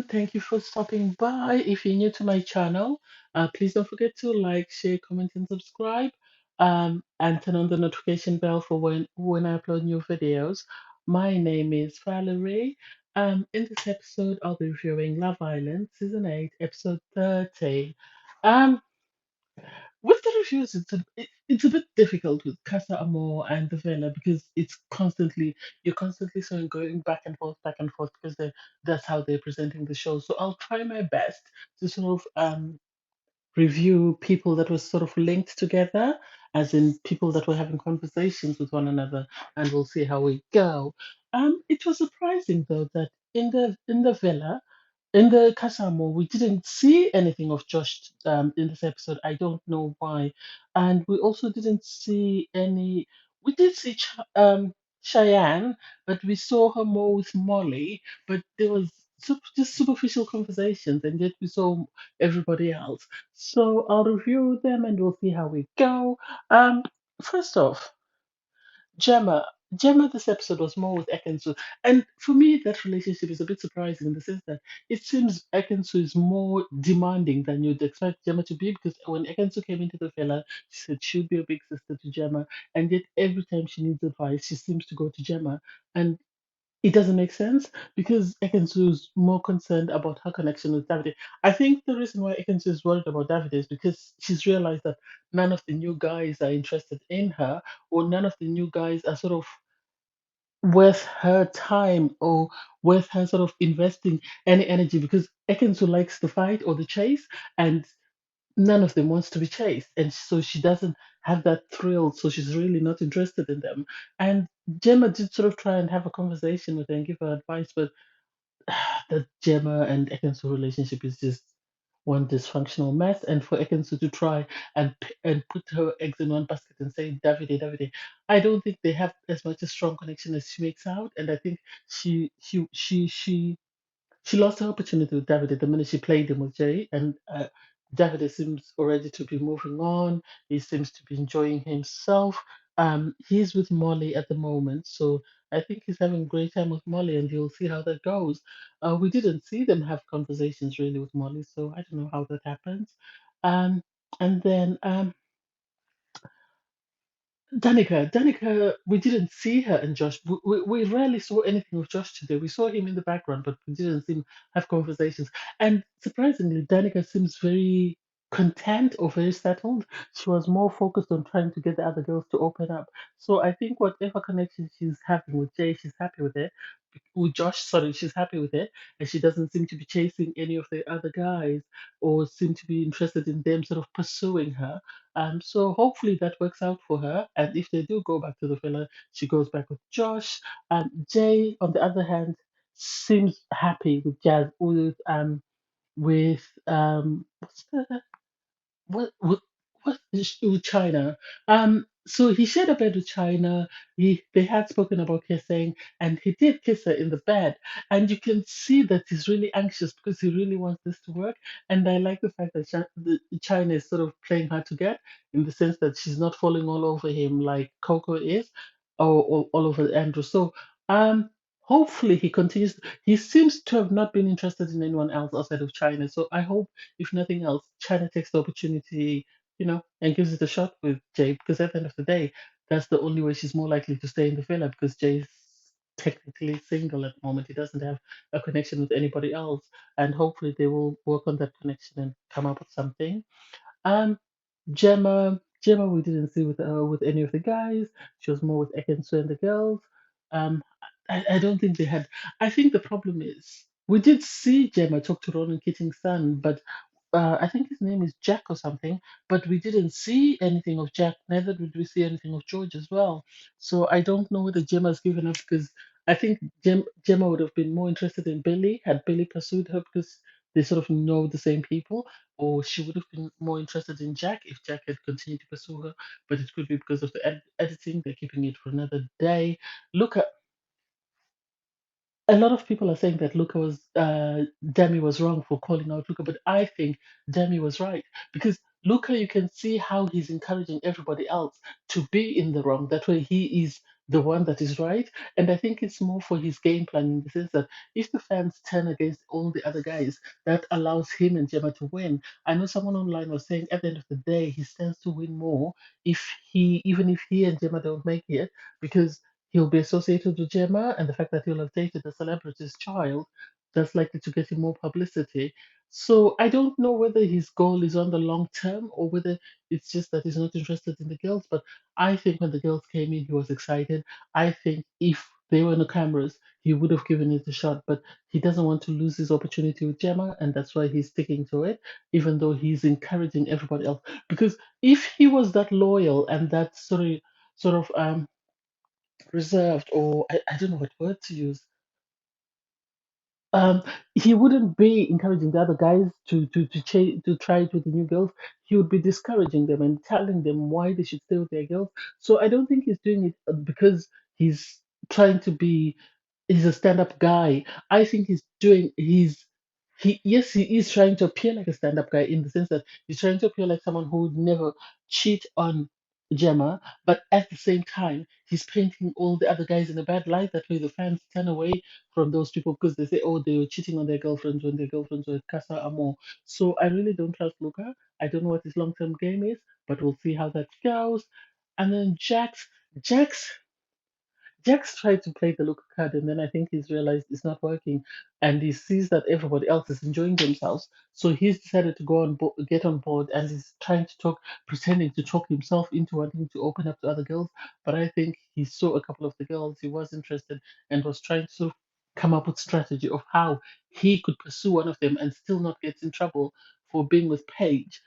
Thank you for stopping by. If you're new to my channel, please don't forget to like, share, comment, and subscribe. And turn on the notification bell for when I upload new videos. My name is Valerie. In this episode, I'll be reviewing Love Island Season 8, Episode 30. Um, with the reviews, it's a bit difficult with Casa Amor and the Villa because you're constantly sort of going back and forth because that's how they're presenting the show. So I'll try my best to sort of review people that were sort of linked together, as in people that were having conversations with one another, and we'll see how we go. It was surprising though that in the villa, in the Kasamo, we didn't see anything of Josh in this episode. I don't know why, and we also didn't see any. We did see Cheyenne, but we saw her more with Molly. But there was just superficial conversations, and yet we saw everybody else. So I'll review them and we'll see how we go. Um, First off, Gemma. Gemma, this episode was more with Ekansu. And for me, that relationship is a bit surprising in the sense that it seems Ekansu is more demanding than you'd expect Gemma to be because when Ekansu came into the villa, she said she'd be a big sister to Gemma. And yet every time she needs advice, she seems to go to Gemma. And it doesn't make sense because Ekansu is more concerned about her connection with Davide. I think the reason why Ekansu is worried about Davide is because she's realized that none of the new guys are interested in her, or none of the new guys are sort of worth her time or worth her sort of investing any energy because Ekansu likes the fight or the chase, and none of them wants to be chased, and so she doesn't have that thrill, so she's really not interested in them. And Gemma did sort of try and have a conversation with her and give her advice, but the Gemma and Ekansu relationship is just one dysfunctional mess. And for Ekansu to try and put her eggs in one basket and say Davide, Davide, I don't think they have as much a strong connection as she makes out. And I think she lost her opportunity with David the minute she played him with Jay, and David seems already to be moving on. He seems to be enjoying himself. He's with Molly at the moment, so I think he's having a great time with Molly, and you'll see how that goes. We didn't see them have conversations really with Molly, so I don't know how that happens. Um, and then Danica, we didn't see her and Josh. We rarely saw anything of Josh today. We saw him in the background, but we didn't see him have conversations. And surprisingly, Danica seems very content or very settled. She was more focused on trying to get the other girls to open up. So I think whatever connection she's having with Jay, she's happy with it. With Josh, sorry, she's happy with it. And she doesn't seem to be chasing any of the other guys or seem to be interested in them sort of pursuing her. So hopefully that works out for her. And if they do go back to the villa, she goes back with Josh. Jay, on the other hand, seems happy with Jazz with what's the what what is with China. So he shared a bed with China. They had spoken about kissing, and he did kiss her in the bed. And you can see that he's really anxious because he really wants this to work. And I like the fact that China is sort of playing hard to get in the sense that she's not falling all over him like Coco is, or all over Andrew. So hopefully he continues. He seems to have not been interested in anyone else outside of China. So I hope if nothing else, China takes the opportunity, and gives it a shot with Jay because at the end of the day, that's the only way she's more likely to stay in the villa because Jay's technically single at the moment. He doesn't have a connection with anybody else, and hopefully they will work on that connection and come up with something. Um, Gemma, we didn't see with any of the guys. She was more with Ekansu and the girls. Um, I don't think they had. I think the problem is we did see Gemma talk to Ron and Keating's son, but I think his name is Jack or something. But we didn't see anything of Jack. Neither did we see anything of George as well. So I don't know whether Gemma's given up because I think Gemma would have been more interested in Billy had Billy pursued her because they sort of know the same people, or she would have been more interested in Jack if Jack had continued to pursue her. But it could be because of the editing; they're keeping it for another day. Luca, a lot of people are saying that Demi was wrong for calling out Luca, but I think Demi was right because Luca, you can see how he's encouraging everybody else to be in the wrong. That way, he is the one that is right. And I think it's more for his game plan in the sense that if the fans turn against all the other guys, that allows him and Gemma to win. I know someone online was saying at the end of the day, he stands to win more if even if he and Gemma don't make it, because he'll be associated with Gemma, and the fact that he'll have dated a celebrity's child, that's likely to get him more publicity. So I don't know whether his goal is on the long term or whether it's just that he's not interested in the girls. But I think when the girls came in, he was excited. I think if they were on the cameras, he would have given it a shot. But he doesn't want to lose his opportunity with Gemma, and that's why he's sticking to it, even though he's encouraging everybody else. Because if he was that loyal and that sort of reserved, or I don't know what word to use, um, he wouldn't be encouraging the other guys to try it with the new girls. He would be discouraging them and telling them why they should stay with their girls. So I don't think he's doing it because he's trying to be he's a stand-up guy. I think he yes, he is trying to appear like a stand-up guy in the sense that he's trying to appear like someone who would never cheat on Gemma, but at the same time he's painting all the other guys in a bad light. That way the fans turn away from those people because they say, oh, they were cheating on their girlfriends when their girlfriends were at Casa Amor. So I really don't trust Luca. I don't know what his long-term game is, but we'll see how that goes. And then Jax Jax tried to play the Luca card, and then I think he's realized it's not working, and he sees that everybody else is enjoying themselves. So he's decided to get on board, and he's trying to talk, pretending to talk himself into wanting to open up to other girls. But I think he saw a couple of the girls he was interested, and was trying to come up with strategy of how he could pursue one of them and still not get in trouble for being with Paige.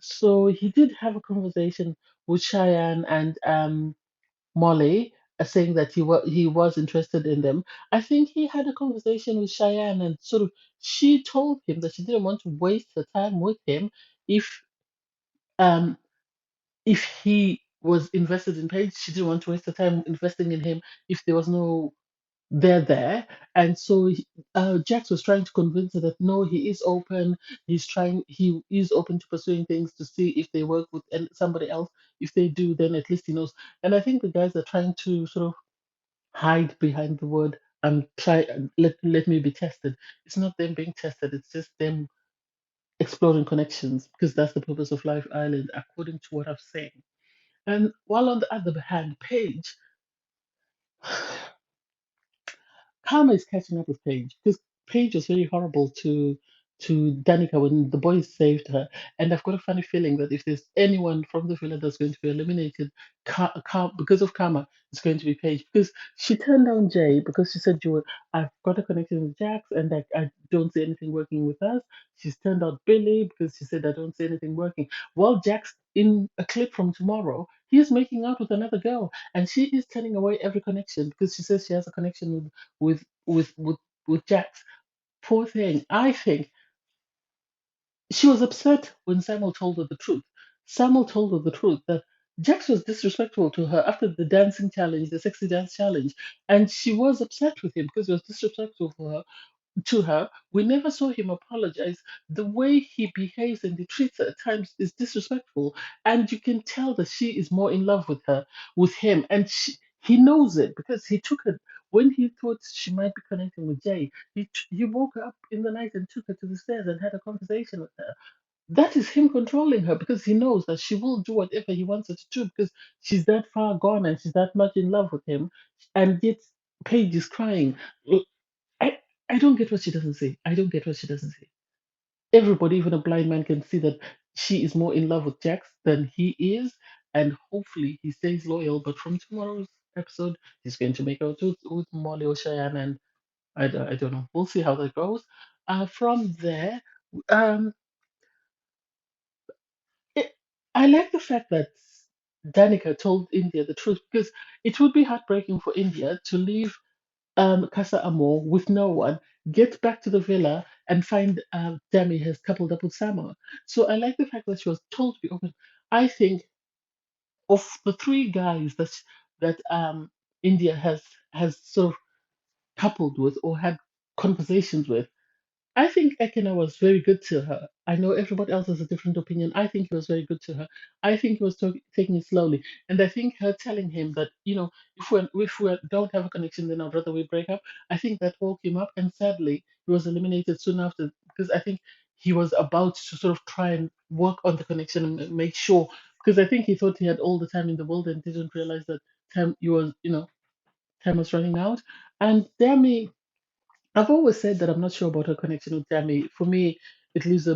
So he did have a conversation with Cheyenne and Molly, saying that he was interested in them. I think he had a conversation with Cheyenne, and sort of she told him that she didn't want to waste her time with him if um if he was invested in Paige. She didn't want to waste her time investing in him if there was no there. And so Jax was trying to convince her that no, he is open. He is open to pursuing things to see if they work with somebody else. If they do, then at least he knows. And I think the guys are trying to sort of hide behind the word try let me be tested. It's not them being tested, it's just them exploring connections, because that's the purpose of Life Island, according to what I've seen. And while on the other hand, Paige, Karma is catching up with Paige, because Paige was very horrible to Danica when the boys saved her. And I've got a funny feeling that if there's anyone from the villa that's going to be eliminated, because of Karma, it's going to be Paige. Because she turned down Jay because she said, I've got a connection with Jax, and I don't see anything working with us. She's turned out Billy because she said, I don't see anything working. Well, Jax, in a clip from tomorrow, he is making out with another girl, and she is turning away every connection because she says she has a connection with with with with Jax. Poor thing. I think she was upset when Samuel told her the truth. Samuel told her the truth that Jax was disrespectful to her after the dancing challenge, the sexy dance challenge, and she was upset with him because he was disrespectful to her. We never saw him apologize. The way he behaves and he treats her at times is disrespectful, and you can tell that she is more in love with him, and he knows it because he took her when he thought she might be connecting with Jay. He woke her up in the night and took her to the stairs and had a conversation with her. That is him controlling her because he knows that she will do whatever he wants her to do because she's that far gone and she's that much in love with him, and yet Paige is crying. I I don't get what she doesn't see. I don't get what she doesn't see. Everybody, even a blind man, can see that she is more in love with Jax than he is, and hopefully he stays loyal. But from tomorrow's episode, he's going to make out with Molly or Cheyenne, and I don't know. We'll see how that goes. From there, um, it, I like the fact that Danica told India the truth because it would be heartbreaking for India to leave Casa Amor with no one, get back to the villa and find Demi has coupled up with Samo. So I like the fact that she was told to be open. I think of the three guys that India has sort of coupled with or had conversations with, I think Ekena was very good to her. I know everybody else has a different opinion. I think he was very good to her. I think he was taking it slowly, and I think her telling him that, if we don't have a connection, then I'd rather we break up. I think that woke him up, and sadly, he was eliminated soon after because I think he was about to sort of try and work on the connection and make sure, because I think he thought he had all the time in the world and didn't realize that time was running out. And Demi, I've always said that I'm not sure about her connection with Demi. For me, it leaves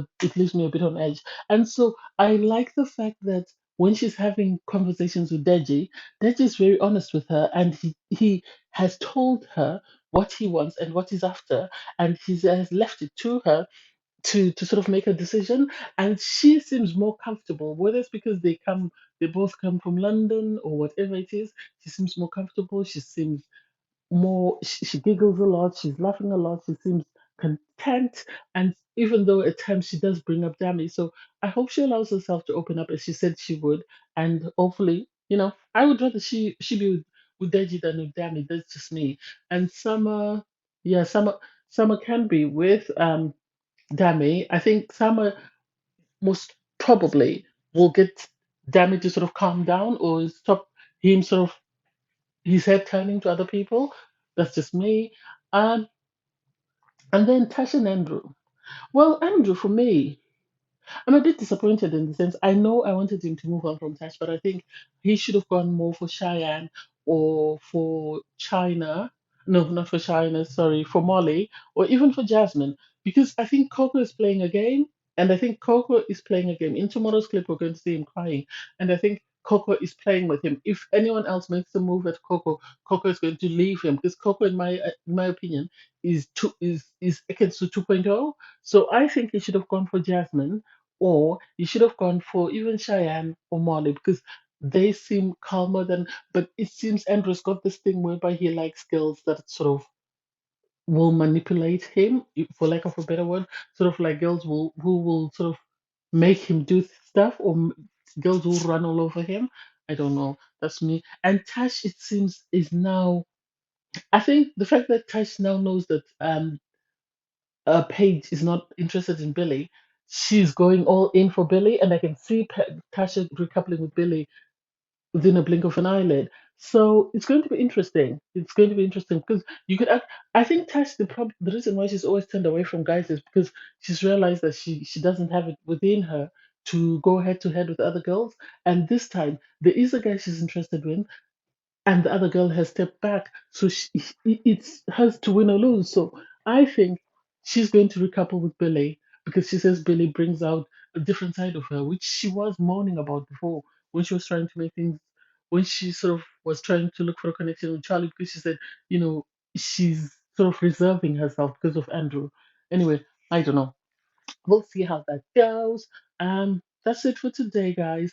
me a bit on edge. And so I like the fact that when she's having conversations with Deji is very honest with her, and he has told her what he wants and what he's after, and he has left it to her to sort of make a decision. And she seems more comfortable, whether it's because they both come from London or whatever it is. She seems more comfortable. She seems she giggles a lot, she's laughing a lot, she seems content. And even though at times she does bring up Dami, so I hope she allows herself to open up as she said she would. And hopefully, I would rather she be with Deji than with Dami. That's just me. And Summer, yeah, Summer can be with Dami. I think Summer most probably will get Dami to sort of calm down or stop him sort of his head turning to other people. That's just me. Um, and then Tash and Andrew. Well, Andrew, for me, I'm a bit disappointed in the sense I know I wanted him to move on from Tash, but I think he should have gone more for Cheyenne or for China. No, not for China, sorry, for Molly or even for Jasmine. Because I think Coco is playing a game, and I think Coco is playing a game. In tomorrow's clip, we're going to see him crying, and I think Coco is playing with him. If anyone else makes a move at Coco, Coco is going to leave him because Coco, in my opinion, is Ekensu 2.0. So I think he should have gone for Jasmine, or you should have gone for even Cheyenne or Molly because they seem calmer than. But it seems Andrew's got this thing whereby he likes girls that sort of will manipulate him, for lack of a better word. Sort of like girls who will sort of make him do stuff, or girls who run all over him. I don't know. That's me. And Tash, it seems, is now. I think the fact that Tash now knows that Paige is not interested in Billy, she's going all in for Billy, and I can see Tasha recoupling with Billy within a blink of an eyelid. So it's going to be interesting. It's going to be interesting because you could. I think Tash, the reason why she's always turned away from guys is because she's realized that she doesn't have it within her to go head to head with other girls. And this time there is a guy she's interested in, and the other girl has stepped back. So it's hers to win or lose. So I think she's going to recouple with Billy because she says Billy brings out a different side of her, which she was moaning about before when she was trying to make things, when she sort of was trying to look for a connection with Charlie because she said, you know, she's sort of reserving herself because of Andrew. Anyway, I don't know. We'll see how that goes. That's it for today, guys.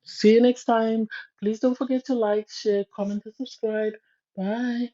See you next time. Please don't forget to like, share, comment, and subscribe. Bye.